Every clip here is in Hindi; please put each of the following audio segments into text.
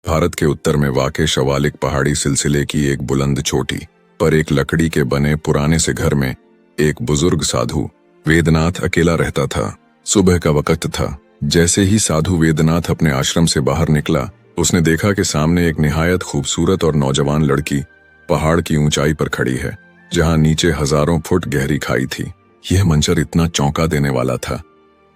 भारत के उत्तर में वाक़े शवालिक पहाड़ी सिलसिले की एक बुलंद चोटी पर एक लकड़ी के बने पुराने से घर में एक बुजुर्ग साधु वेदनाथ अकेला रहता था। सुबह का वक्त था। जैसे ही साधु वेदनाथ अपने आश्रम से बाहर निकला, उसने देखा कि सामने एक निहायत खूबसूरत और नौजवान लड़की पहाड़ की ऊंचाई पर खड़ी है, जहां नीचे हजारों फुट गहरी खाई थी। यह मंजर इतना चौंका देने वाला था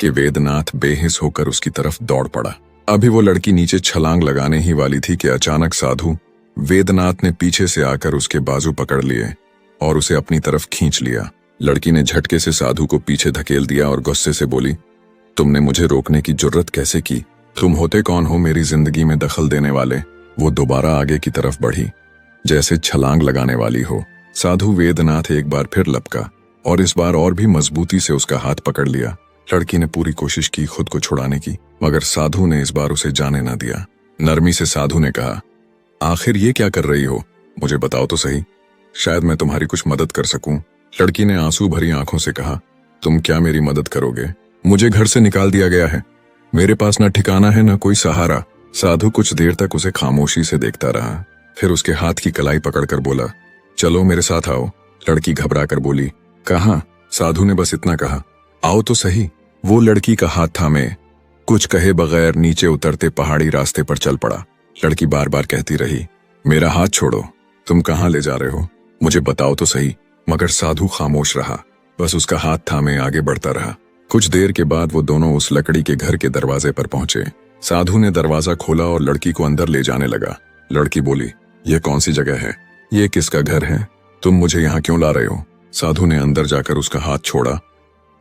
कि वेदनाथ बेहिस होकर उसकी तरफ दौड़ पड़ा। अभी वो लड़की नीचे छलांग लगाने ही वाली थी कि अचानक साधु वेदनाथ ने पीछे से आकर उसके बाजू पकड़ लिए और उसे अपनी तरफ खींच लिया। लड़की ने झटके से साधु को पीछे धकेल दिया और गुस्से से बोली, तुमने मुझे रोकने की जुर्रत कैसे की? तुम होते कौन हो मेरी जिंदगी में दखल देने वाले? वो दोबारा आगे की तरफ बढ़ी, जैसे छलांग लगाने वाली हो। साधु वेदनाथ एक बार फिर लपका और इस बार और भी मजबूती से उसका हाथ पकड़ लिया। लड़की ने पूरी कोशिश की खुद को छुड़ाने की, मगर साधु ने इस बार उसे जाने न दिया। नरमी से साधु ने कहा, आखिर ये क्या कर रही हो? मुझे बताओ तो सही, शायद मैं तुम्हारी कुछ मदद कर सकूं। लड़की ने आंसू भरी आंखों से कहा, तुम क्या मेरी मदद करोगे? मुझे घर से निकाल दिया गया है, मेरे पास न ठिकाना है न कोई सहारा। साधु कुछ देर तक उसे खामोशी से देखता रहा, फिर उसके हाथ की कलाई पकड़कर बोला, चलो मेरे साथ आओ। लड़की घबरा कर बोली, कहाँ? साधु ने बस इतना कहा, आओ तो सही। वो लड़की का हाथ थामे कुछ कहे बगैर नीचे उतरते पहाड़ी रास्ते पर चल पड़ा। लड़की बार बार कहती रही, मेरा हाथ छोड़ो, तुम कहाँ ले जा रहे हो? मुझे बताओ तो सही। मगर साधु खामोश रहा, बस उसका हाथ थामे आगे बढ़ता रहा। कुछ देर के बाद वो दोनों उस लकड़ी के घर के दरवाजे पर पहुंचे। साधु ने दरवाजा खोला और लड़की को अंदर ले जाने लगा। लड़की बोली, यह कौन सी जगह है? ये किसका घर है? तुम मुझे यहाँ क्यों ला रहे हो? साधु ने अंदर जाकर उसका हाथ छोड़ा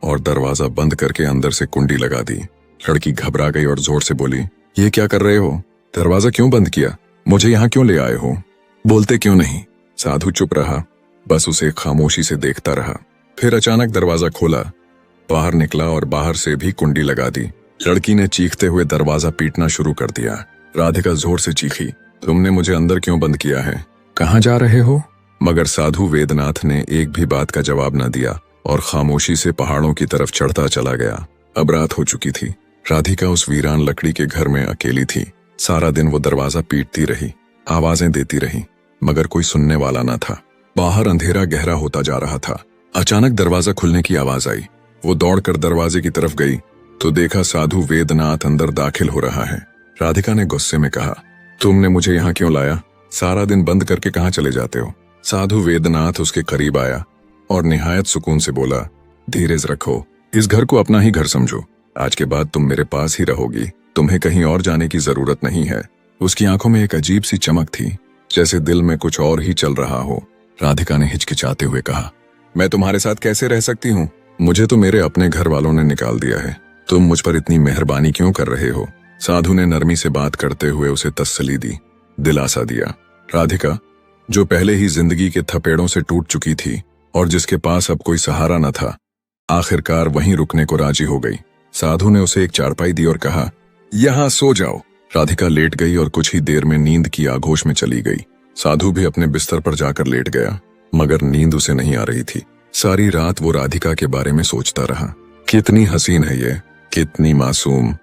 और दरवाजा बंद करके अंदर से कुंडी लगा दी। लड़की घबरा गई और जोर से बोली, ये क्या कर रहे हो? दरवाजा क्यों बंद किया? मुझे यहाँ क्यों ले आए हो? बोलते क्यों नहीं? साधु चुप रहा, बस उसे खामोशी से देखता रहा। फिर अचानक दरवाजा खोला, बाहर निकला और बाहर से भी कुंडी लगा दी। लड़की ने चीखते हुए दरवाजा पीटना शुरू कर दिया। राधिका जोर से चीखी, तुमने मुझे अंदर क्यों बंद किया है? कहाँ जा रहे हो? मगर साधु वेदनाथ ने एक भी बात का जवाब न दिया और खामोशी से पहाड़ों की तरफ चढ़ता चला गया। अब रात हो चुकी थी। राधिका उस वीरान लकड़ी के घर में अकेली थी। सारा दिन वो दरवाजा पीटती रही, आवाजें देती रही, मगर कोई सुनने वाला न था। बाहर अंधेरा गहरा होता जा रहा था। अचानक दरवाजा खुलने की आवाज आई। वो दौड़कर दरवाजे की तरफ गई तो देखा साधु वेदनाथ अंदर दाखिल हो रहा है। राधिका ने गुस्से में कहा, तुमने मुझे यहाँ क्यों लाया? सारा दिन बंद करके कहाँ चले जाते हो? साधु वेदनाथ उसके करीब आया और निहायत सुकून से बोला, धीरज रखो, इस घर को अपना ही घर समझो। आज के बाद तुम मेरे पास ही रहोगी, तुम्हें कहीं और जाने की जरूरत नहीं है। उसकी आंखों में एक अजीब सी चमक थी, जैसे दिल में कुछ और ही चल रहा हो। राधिका ने हिचकिचाते हुए कहा, मैं तुम्हारे साथ कैसे रह सकती हूँ? मुझे तो मेरे अपने घर वालों ने निकाल दिया है, तुम मुझ पर इतनी मेहरबानी क्यों कर रहे हो? साधु ने नरमी से बात करते हुए उसे तसल्ली दी, दिलासा दिया। राधिका, जो पहले ही जिंदगी के थपेड़ों से टूट चुकी थी और जिसके पास अब कोई सहारा न था, आखिरकार वहीं रुकने को राजी हो गई। साधु ने उसे एक चारपाई दी और कहा, यहाँ सो जाओ। राधिका लेट गई और कुछ ही देर में नींद की आगोश में चली गई। साधु भी अपने बिस्तर पर जाकर लेट गया, मगर नींद उसे नहीं आ रही थी। सारी रात वो राधिका के बारे में सोचता रहा। कितनी हसीन है ये, कितनी मासूम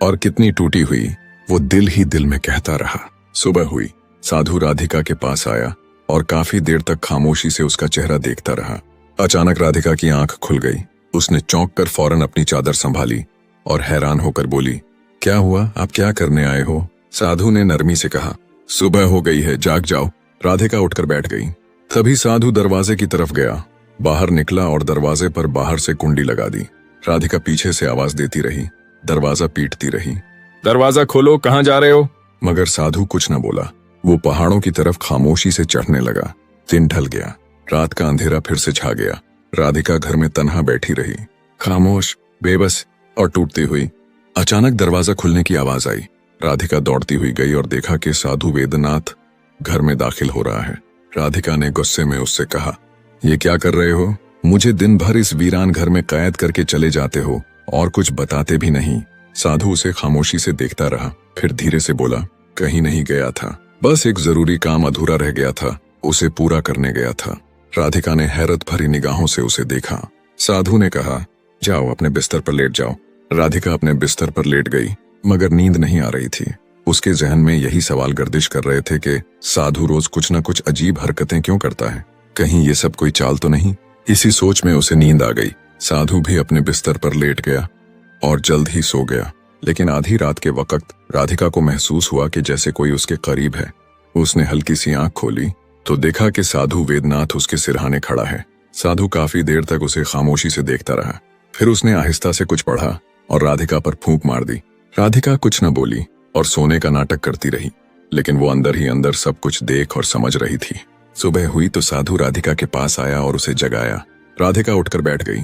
और कितनी टूटी हुई, वो दिल ही दिल में कहता रहा। सुबह हुई। साधु राधिका के पास आया और काफी देर तक खामोशी से उसका चेहरा देखता रहा। अचानक राधिका की आंख खुल गई। उसने चौंक कर फौरन अपनी चादर संभाली और हैरान होकर बोली, क्या हुआ? आप क्या करने आए हो? साधु ने नरमी से कहा, सुबह हो गई है, जाग जाओ। राधिका उठकर बैठ गई। तभी साधु दरवाजे की तरफ गया, बाहर निकला और दरवाजे पर बाहर से कुंडी लगा दी। राधिका पीछे से आवाज देती रही, दरवाजा पीटती रही, दरवाजा खोलो, कहाँ जा रहे हो? मगर साधु कुछ न बोला। वो पहाड़ों की तरफ खामोशी से चढ़ने लगा। दिन ढल गया, रात का अंधेरा फिर से छा गया। राधिका घर में तन्हा बैठी रही, खामोश, बेबस और टूटती हुई। अचानक दरवाजा खुलने की आवाज आई। राधिका दौड़ती हुई गई और देखा कि साधु वेदनाथ घर में दाखिल हो रहा है। राधिका ने गुस्से में उससे कहा, ये क्या कर रहे हो? मुझे दिन भर इस वीरान घर में कैद करके चले जाते हो और कुछ बताते भी नहीं। साधु उसे खामोशी से देखता रहा, फिर धीरे से बोला, कहीं नहीं गया था, बस एक जरूरी काम अधूरा रह गया था, उसे पूरा करने गया था। राधिका ने हैरत भरी निगाहों से उसे देखा। साधु ने कहा, जाओ अपने बिस्तर पर लेट जाओ। राधिका अपने बिस्तर पर लेट गई, मगर नींद नहीं आ रही थी। उसके जहन में यही सवाल गर्दिश कर रहे थे कि साधु रोज कुछ न कुछ अजीब हरकतें क्यों करता है, कहीं ये सब कोई चाल तो नहीं। इसी सोच में उसे नींद आ गई। साधु भी अपने बिस्तर पर लेट गया और जल्द ही सो गया। लेकिन आधी रात के वक्त राधिका को महसूस हुआ कि जैसे कोई उसके करीब है। उसने हल्की सी आंख खोली तो देखा कि साधु वेदनाथ उसके सिरहाने खड़ा है। साधु काफी देर तक उसे खामोशी से देखता रहा। फिर उसने आहिस्ता से कुछ पढ़ा और राधिका पर फूंक मार दी। राधिका कुछ न बोली और सोने का नाटक करती रही, लेकिन वो अंदर ही अंदर सब कुछ देख और समझ रही थी। सुबह हुई तो साधु राधिका के पास आया और उसे जगाया। राधिका उठकर बैठ गई।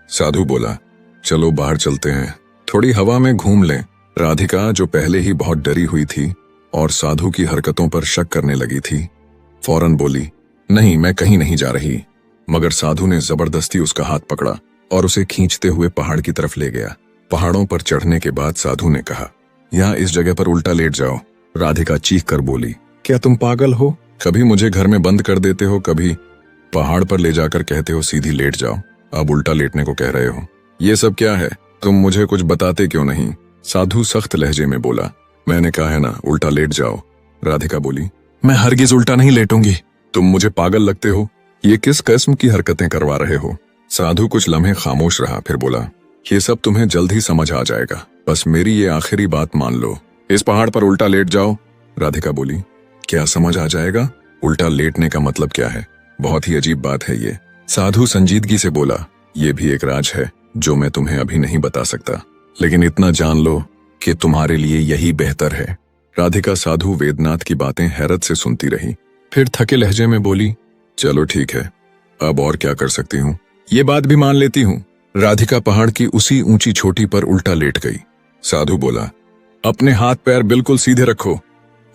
साधु बोला, चलो बाहर चलते हैं, थोड़ी हवा में घूम लें। राधिका, जो पहले ही बहुत डरी हुई थी और साधु की हरकतों पर शक करने लगी थी, फौरन बोली, नहीं, मैं कहीं नहीं जा रही। मगर साधु ने जबरदस्ती उसका हाथ पकड़ा और उसे खींचते हुए पहाड़ की तरफ ले गया। पहाड़ों पर चढ़ने के बाद साधु ने कहा, यहाँ इस जगह पर उल्टा लेट जाओ। राधिका चीख कर बोली, क्या तुम पागल हो? कभी मुझे घर में बंद कर देते हो, कभी पहाड़ पर ले जाकर कहते हो सीधी लेट जाओ, अब उल्टा लेटने को कह रहे हो। ये सब क्या है? तुम मुझे कुछ बताते क्यों नहीं? साधु सख्त लहजे में बोला, मैंने कहा है ना, उल्टा लेट जाओ। राधिका बोली, मैं हरगिज उल्टा नहीं लेटूंगी। तुम मुझे पागल लगते हो, ये किस किस्म की हरकतें करवा रहे हो? साधु कुछ लम्हे खामोश रहा, फिर बोला, ये सब तुम्हें जल्द ही समझ आ जाएगा, बस मेरी ये आखिरी बात मान लो। इस पहाड़ पर उल्टा लेट जाओ। राधिका बोली, क्या समझ आ जाएगा? उल्टा लेटने का मतलब क्या है? बहुत ही अजीब बात है ये। साधु संजीदगी से बोला, ये भी एक राज है जो मैं तुम्हें अभी नहीं बता सकता, लेकिन इतना जान लो कि तुम्हारे लिए यही बेहतर है। राधिका साधु वेदनाथ की बातें हैरत से सुनती रही, फिर थके लहजे में बोली, चलो ठीक है, अब और क्या कर सकती हूँ, ये बात भी मान लेती हूँ। राधिका पहाड़ की उसी ऊंची चोटी पर उल्टा लेट गई। साधु बोला, अपने हाथ पैर बिल्कुल सीधे रखो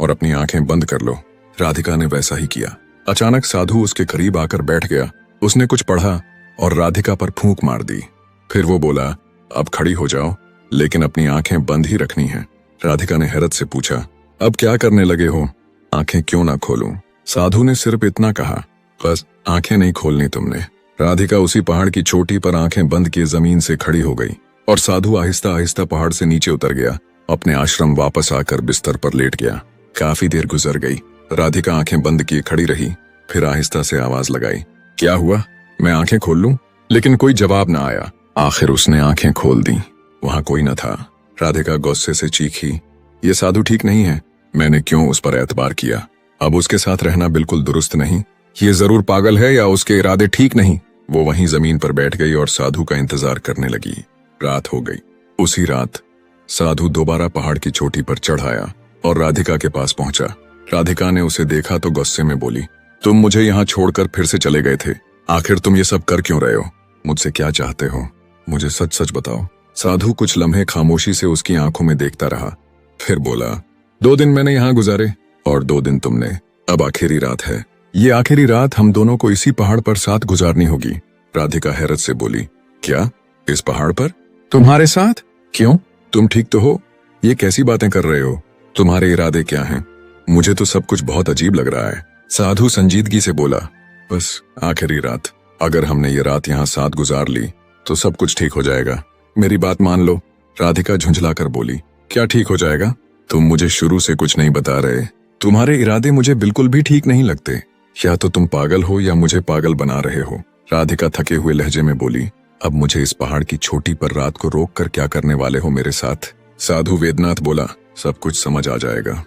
और अपनी आंखें बंद कर लो। राधिका ने वैसा ही किया। अचानक साधु उसके करीब आकर बैठ गया। उसने कुछ पढ़ा और राधिका पर फूंक मार दी। फिर वो बोला, अब खड़ी हो जाओ, लेकिन अपनी आंखें बंद ही रखनी है। राधिका ने हैरत से पूछा, अब क्या करने लगे हो? आंखें क्यों ना खोलूं? साधु ने सिर्फ इतना कहा, बस आंखें नहीं खोलनी तुमने। राधिका उसी पहाड़ की चोटी पर आंखें बंद किए जमीन से खड़ी हो गई और साधु आहिस्ता आहिस्ता पहाड़ से नीचे उतर गया। अपने आश्रम वापस आकर बिस्तर पर लेट गया। काफी देर गुजर गई। राधिका आंखें बंद किए खड़ी रही, फिर आहिस्ता से आवाज लगाई, क्या हुआ? मैं आंखें खोल लूं? लेकिन कोई जवाब न आया। आखिर उसने आंखें खोल दी। वहां कोई न था। राधिका गुस्से से चीखी, ये साधु ठीक नहीं है, मैंने क्यों उस पर एतबार किया? अब उसके साथ रहना बिल्कुल दुरुस्त नहीं। ये जरूर पागल है या उसके इरादे ठीक नहीं। वो वहीं जमीन पर बैठ गई और साधु का इंतजार करने लगी। रात हो गई। उसी रात साधु दोबारा पहाड़ की चोटी पर चढ़ आया और राधिका के पास पहुंचा। राधिका ने उसे देखा तो गुस्से में बोली, तुम मुझे यहाँ छोड़कर फिर से चले गए थे, आखिर तुम ये सब कर क्यों रहे हो? मुझसे क्या चाहते हो? मुझे सच सच बताओ। साधु कुछ लम्हे खामोशी से उसकी आंखों में देखता रहा, फिर बोला, 2 दिन मैंने यहाँ गुजारे और 2 दिन तुमने। अब आखिरी रात है। ये आखिरी रात हम दोनों को इसी पहाड़ पर साथ गुजारनी होगी। राधिका हैरत से बोली, क्या इस पहाड़ पर? तुम्हारे साथ? क्यों? तुम ठीक तो हो? ये कैसी बातें कर रहे हो? तुम्हारे इरादे क्या हैं? मुझे तो सब कुछ बहुत अजीब लग रहा है। साधु संजीदगी से बोला, बस आखिरी रात, अगर हमने ये रात यहाँ साथ गुजार ली तो सब कुछ ठीक हो जाएगा। मेरी बात मान लो। राधिका झुंझलाकर बोली, क्या ठीक हो जाएगा? तुम मुझे शुरू से कुछ नहीं बता रहे। तुम्हारे इरादे मुझे बिल्कुल भी ठीक नहीं लगते। या तो तुम पागल हो या मुझे पागल बना रहे हो। राधिका थके हुए लहजे में बोली, अब मुझे इस पहाड़ की चोटी पर रात को रोक कर क्या करने वाले हो मेरे साथ? साधु वेदनाथ बोला, सब कुछ समझ आ जाएगा,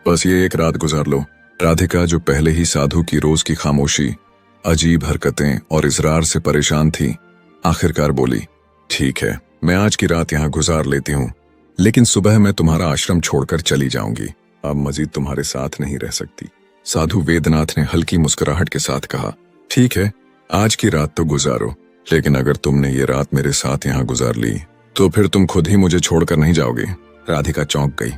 बस ये एक रात गुजार लो। राधिका, जो पहले ही साधु की रोज की खामोशी, अजीब हरकतें और इजरार से परेशान थी, आखिरकार बोली, ठीक है, मैं आज की रात यहाँ गुजार लेती हूँ, लेकिन सुबह मैं तुम्हारा आश्रम छोड़कर चली जाऊंगी। अब मजीद तुम्हारे साथ नहीं रह सकती। साधु वेदनाथ ने हल्की मुस्कुराहट के साथ कहा, ठीक है, आज की रात तो गुजारो, लेकिन अगर तुमने ये रात मेरे साथ यहाँ गुजार ली तो फिर तुम खुद ही मुझे छोड़कर नहीं जाओगे। राधिका चौंक गई।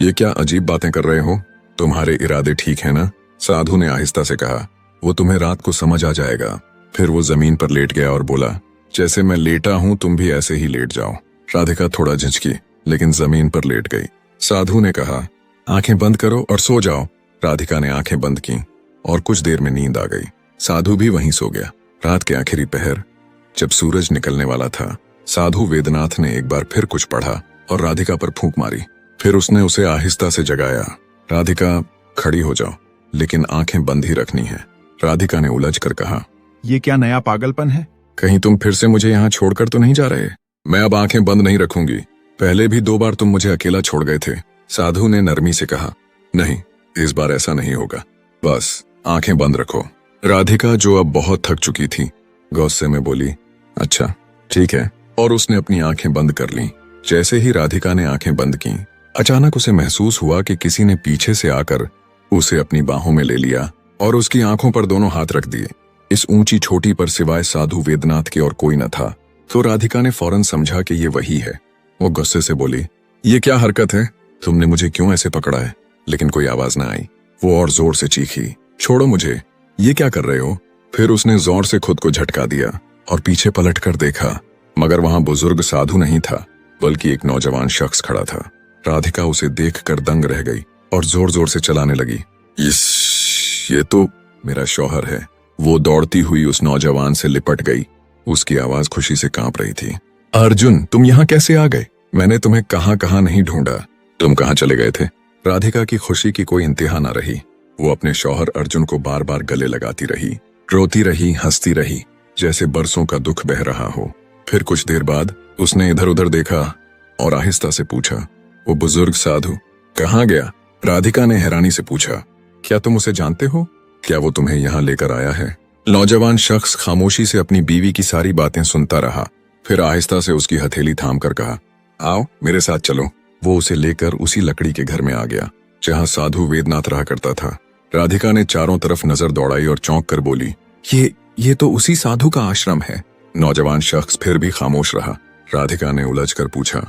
ये क्या अजीब बातें कर रहे हो? तुम्हारे इरादे ठीक है ना? साधु ने आहिस्ता से कहा, वो तुम्हें रात को समझ आ जाएगा। फिर वो जमीन पर लेट गया और बोला, जैसे मैं लेटा हूं तुम भी ऐसे ही लेट जाओ। राधिका थोड़ा झिझकी, लेकिन जमीन पर लेट गई। साधु ने कहा, आंखें बंद करो और सो जाओ। राधिका ने आंखें बंद की और कुछ देर में नींद आ गई। साधु भी वहीं सो गया। रात के आखिरी पहर, जब सूरज निकलने वाला था, साधु वेदनाथ ने एक बार फिर कुछ पढ़ा और राधिका पर फूंक मारी। फिर उसने उसे आहिस्ता से जगाया। राधिका, खड़ी हो जाओ, लेकिन आंखें बंद ही रखनी है। राधिका ने उलझ कर कहा, ये क्या नया पागलपन है? कहीं तुम फिर से मुझे यहाँ छोड़कर तो नहीं जा रहे? मैं अब आंखें बंद नहीं रखूंगी। पहले भी 2 बार तुम मुझे अकेला छोड़ गए थे। साधु ने नरमी से कहा, नहीं, इस बार ऐसा नहीं होगा। बस आंखें बंद रखो। राधिका, जो अब बहुत थक चुकी थी, गुस्से में बोली, अच्छा ठीक है, और उसने अपनी आंखें बंद कर लीं। जैसे ही राधिका ने आंखें बंद की, अचानक उसे महसूस हुआ कि किसी ने पीछे से आकर उसे अपनी बाहों में ले लिया और उसकी आंखों पर दोनों हाथ रख दिए। इस ऊंची छोटी पर सिवाय साधु वेदनाथ के और कोई न था। तो राधिका ने फौरन समझा कि ये वही है। वो गुस्से से बोली, ये क्या हरकत है? तुमने मुझे क्यों ऐसे पकड़ा है? लेकिन कोई आवाज न आई। वो और जोर से चीखी, छोड़ो मुझे, ये क्या कर रहे हो? फिर उसने जोर से खुद को झटका दिया और पीछे पलट कर देखा, मगर वहां बुजुर्ग साधु नहीं था, बल्कि एक नौजवान शख्स खड़ा था। राधिका उसे देखकर दंग रह गई और जोर जोर से चलाने लगी, ये तो मेरा शौहर है। वो दौड़ती हुई उस नौजवान से लिपट गई। उसकी आवाज खुशी से कांप रही थी। अर्जुन, तुम यहाँ कैसे आ गए? मैंने तुम्हें कहां कहां नहीं ढूंढा। तुम कहां चले गए थे? राधिका की खुशी की कोई इंतहा न रही। वो अपने शौहर अर्जुन को बार बार गले लगाती रही, रोती रही, हंसती रही, जैसे बरसों का दुख बह रहा हो। फिर कुछ देर बाद उसने इधर उधर देखा और आहिस्ता से पूछा, वो बुजुर्ग साधु कहाँ गया? राधिका ने हैरानी से पूछा, क्या तुम उसे जानते हो? क्या वो तुम्हें यहाँ लेकर आया है? नौजवान शख्स खामोशी से अपनी बीवी की सारी बातें सुनता रहा, फिर आहिस्ता से उसकी हथेली थाम कर कहा, आओ मेरे साथ चलो। वो उसे लेकर उसी लकड़ी के घर में आ गया जहाँ साधु वेदनाथ रहा करता था। राधिका ने चारों तरफ नजर दौड़ाई और चौंक कर बोली, ये तो उसी साधु का आश्रम है। नौजवान शख्स फिर भी खामोश रहा। राधिका ने उलझ कर पूछा,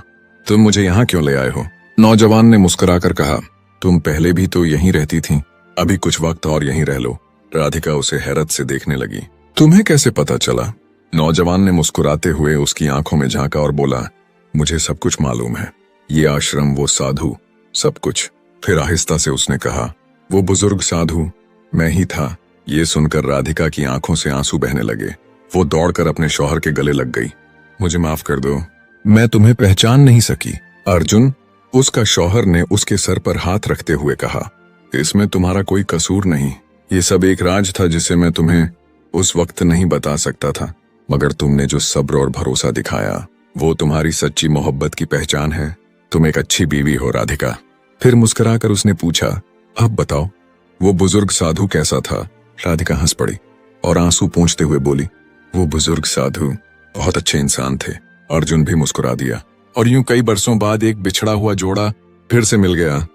तुम मुझे यहाँ क्यों ले आए हो? नौजवान ने मुस्कुराकर कहा, तुम पहले भी तो यहीं रहती थी, अभी कुछ वक्त और यहीं रह लो। राधिका उसे हैरत से देखने लगी। तुम्हें कैसे पता चला? नौजवान ने मुस्कुराते हुए उसकी आंखों में झांका और बोला, मुझे सब कुछ मालूम है, ये आश्रम, वो साधु, सब कुछ। फिर आहिस्ता से उसने कहा, वो बुजुर्ग साधु मैं ही था। ये सुनकर राधिका की आंखों से आंसू बहने लगे। वो दौड़कर अपने शौहर के गले लग गई। मुझे माफ कर दो, मैं तुम्हें पहचान नहीं सकी। अर्जुन, उसका शौहर ने उसके सर पर हाथ रखते हुए कहा, इसमें तुम्हारा कोई कसूर नहीं। ये सब एक राज था जिसे मैं तुम्हें उस वक्त नहीं बता सकता था, मगर तुमने जो सब्र और भरोसा दिखाया, वो तुम्हारी सच्ची मोहब्बत की पहचान है। तुम एक अच्छी बीवी हो राधिका। फिर मुस्कुराकर उसने पूछा, अब बताओ वो बुजुर्ग साधु कैसा था? राधिका हंस पड़ी और आंसू पोंछते हुए बोली, वो बुजुर्ग साधु बहुत अच्छे इंसान थे। अर्जुन भी मुस्कुरा दिया और यूं कई बरसों बाद एक बिछड़ा हुआ जोड़ा फिर से मिल गया।